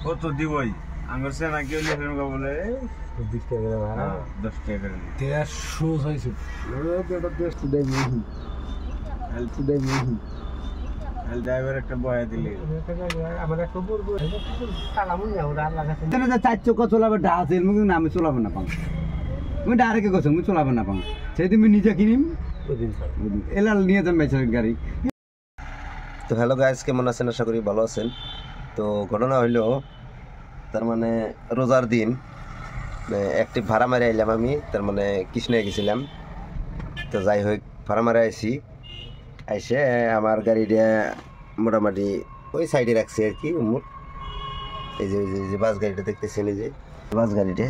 কত দিবই আমার সেনা কেউ লিখে বলে 20 টাকা করে ভাড়া 10 টাকা করে 150 হইছে এটা 150 দেই মুহি হেল্প দেই মুহি হেল ড্রাইভার একটা বয়া দিলে আমার একটা বলবো সালামু না ওরা আল্লাহ কাছে কেন যে চার চক্কা চলাবে ঢাসেল মুই না আমি চলাবো না পাং আমি ডাইরেক্ট কইছ আমি চলাবো না পাং সেই তুমি নিজে কিনিম ওদিন এলাল নিয়ে যান বাইচার গাড়ি। তো হ্যালো গাইস, কেমন আছেন? আশা করি ভালো আছেন। তো ঘটনা হইল, তার মানে রোজার দিন একটি ভাড়া মারে আইলাম আমি, তার মানে কৃষ্ণে গেছিলাম। তো যাই হোক ভাড়া মারে আইসি, আইসে আমার গাড়িটা মোটামুটি ওই সাইডে রাখছি আর কি। মোট এই যে বাস গাড়িটা দেখতেছেন, এই যে বাস গাড়িটা,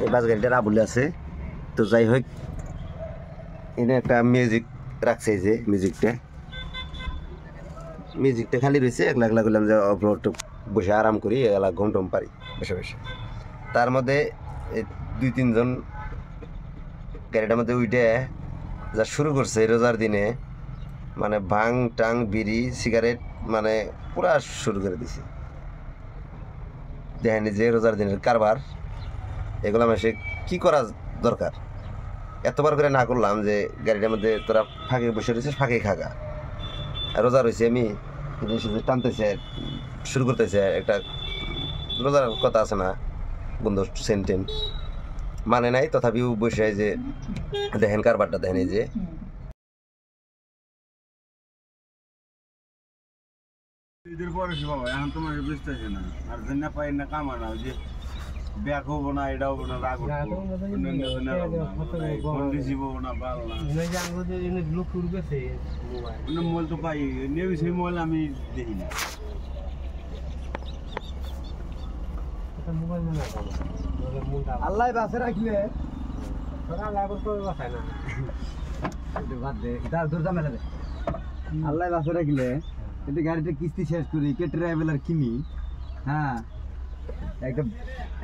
এই বাস গাড়িটার আবুলে আছে। তো যাই হোক এনে একটা মিউজিক রাখছে, এই যে মিউজিকটা খালি রয়েছে। একলা করলাম যে একটু বসে আরাম করি, এলা ঘুম টম পারি বসে বসে। তার মধ্যে 2-3 জন গাড়িটার মধ্যে উঠে যা শুরু করছে রোজার দিনে, মানে ভাং টাং বিড়ি সিগারেট মানে পুরা শুরু করে দিছে। দেখেনি যে রোজার দিনের কারবার, এগুলো মাসে কি করা দরকার? এতবার করে না করলাম যে গাড়িটার মধ্যে তোরা ফাঁকে বসে রয়েছিস, ফাঁকে খাগা। রোজা রয়েছে আমি টানতেছে, শুরু করতেছে একটা রোজার কথা আছে না, বন্ধু সেন্টেন মানে নাই, তথাপিও বসে যে দেখেন কারবারটা দেখেন। এই যে ঈদের পরে বাবা এখন তোমাকে বুঝতেছে না, আর না পাই না কামানা যে ব্যাগ হবো না, এটা হবো না, রাগ মোবাইল তো পাই নেবি, সেই মোবাইল আমি দেখি না। আল্লাহ বাসে রাখলে আল্লাহ বাসে রাখলে কিন্তু গাড়িটা কিস্তি শেষ করি, কে ট্রাভেলার কিনি, হ্যাঁ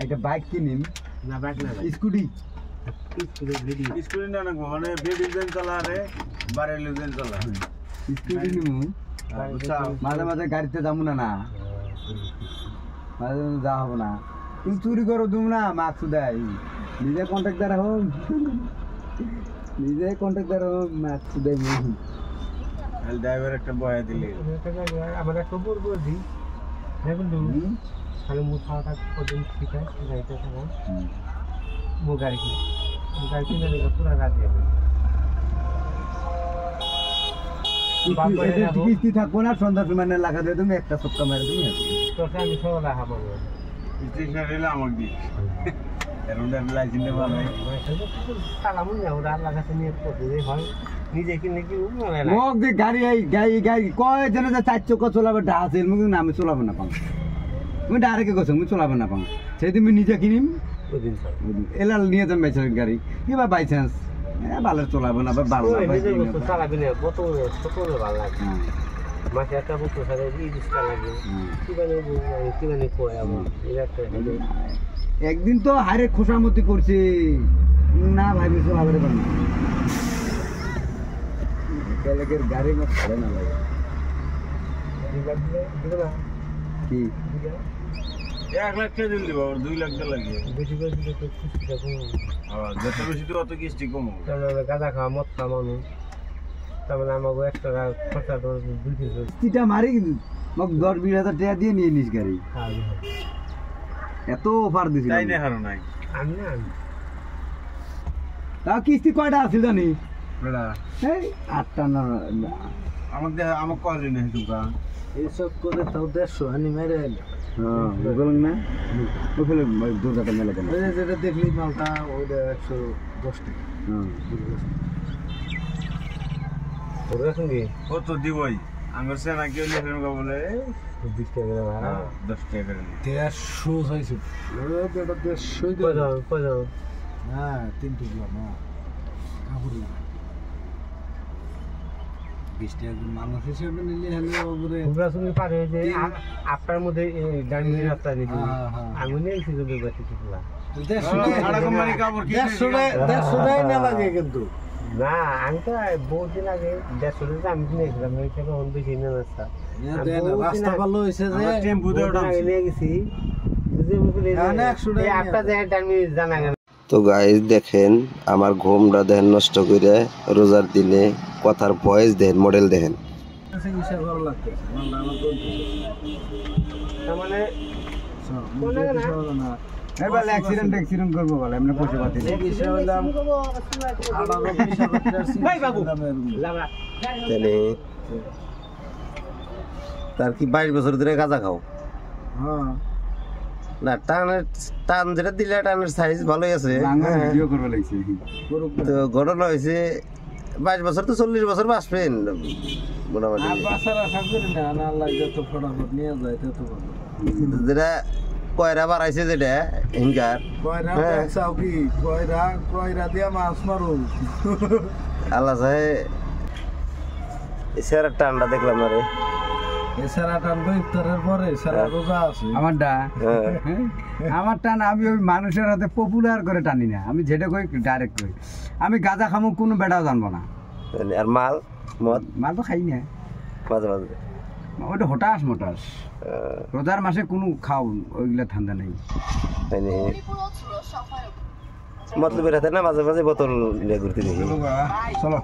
একটা বাইক কিনিম, না বাইক না স্কুটি না না মানে বেডিজেন চলা রে বারে লুজেন চলা স্কুটি নিমু। মাঝে মাঝে গাড়িতে যাবো না, মাঝে মাঝে যাওয়া হবো না। তুমি চুরি করো দুম না, মাস্ক দেয় নিজে কন্ট্রাক্টার হোক, মাস্ক দেয় মুহি ড্রাইভার একটা বয়া দিলে আমার একটা বলবো দি খালি মু খাওয়াটা পর্যন্ত ঠিক আছে গাড়িটা থাকা মু গাড়ি কিনে পুরা রাজি হবে। কিস্তি থাকবো না, সন্ধ্যার সময় লাগা দিয়ে তুমি একটা সপ্তাহ মেরে তুমি তোর আমি সব রাখা পাবো আমার দিক লাইসেন্স বানাই সালামু না ওরা আল্লাহ কাছে নিয়ে পড়তে হয় নিজে কিনে কি মোক যে গাড়ি কয় যেন যে 4 চক্কা চলাবে ঢাসেল মুখ না আমি চলাবো না পাং, আমি ডাইরেক্ট কইছ আমি চলাবো না পাং সেই তুমি নিজে কিনিম ওদিন এলাল নিয়ে যান বাইচার গাড়ি কিবা বাই চান্স ভালো চলাবো না, ভালো না চালাবি না কত ভালো লাগে মাসে একটা বছর সাথে রিজিস্টার লাগে কিভাবে কয় আমার একদিন তো হারে খোসামতি করছি না ভাবি চলাবে রে বানা তেলের গাড়ি মত ভালো না লাগে কি 1 লাখ টাকা দিল দিব, 2 লাখ টাকা লাগে বেশি করে দিলে তো খুশি থাকবো। হ্যাঁ যত বেশি তো অত কিস্তি কমো, তাহলে গাঁজা খাওয়া মদ খাওয়া মানুষ, তারপরে আমাকে একটা খরচা 2-3 কিস্তিটা মারি মোক 10-20 হাজার টাকা দিয়ে নিয়ে নিস গাড়ি। এত অফার দিছিল তাই না হারো নাই আমি না তা কিস্তি কয়টা আছিল জানি বেড়া এই 8টা না আমার কয়দিন হেতুকা এইসব করে তাও 150 আনি মেরে হ্যাঁ বলুন না ওখানে দুটাটা মেলা কেন এই যেটা দেখলি মালটা ওইটা 110 টাকা। হ্যাঁ ওরা সঙ্গে কত দিবই আমার সেনা কেউ লিখে বলে 20 টাকা করে ভাড়া 10 টাকা করে 150 হইছে এটা 150 কই যাও হ্যাঁ 3 টুকরা না কাপুরি 20 টাকা মানুষ হিসেবে নিলে হলে ওরে পুরা সঙ্গে পারে যে আপনার মধ্যে গাড়ি রাস্তা দিই আমি নেইছি যদি বাতি টুকরা 150 টাকা না লাগে কিন্তু না আমি তো বহুত দিন আগে 150 টাকা আমি কিনেছিলাম ওই থেকে অন্য বেশি নিয়ে যাচ্ছা রাস্তা ভালো হয়েছে যে টেম্পুতে নিয়ে গেছি একটা জায়গাটা আমি জানা গেল। তো গাইস দেখেন আমার ঘুমটা দেখেন নষ্ট করে রোজার দিনে কথার ভয়েস দেখেন মডেল দেখেন তার মানে এবার অ্যাক্সিডেন্ট করবো বলে এমনি পয়সা পাতি নেই। তাহলে তার কি 22 বছর ধরে গাঁজা খাও? না টান যেটা দিলে টানের সাইজ ভালোই আছে। ভিডিও করবে লাগছে। তো ঘটনা হয়েছে 22 বছর তো 40 বছর বাঁচবেন মোটামুটি। যেটা কয়রা বাড়াইছে যেটা হিংকার আল্লাহ চাহে সেরা টানটা দেখলাম না রে। আমার টান আমি ওই মানুষের হাতে পপুলার করে টানি না, আমি যেটা কই ডাইরেক্ট কই। আমি গাঁজা খামো কোনো বেটাও জানবো না। আর মাল মাল তো খাই না মাঝে মাঝে, ওইটা হটাস মটাস। রোজার মাসে কোনো খাও ওইগুলা ঠান্ডা নেই। মতলবের হাতে না মাঝে মাঝে বোতল নিয়ে ঘুরতে দেখি। চলো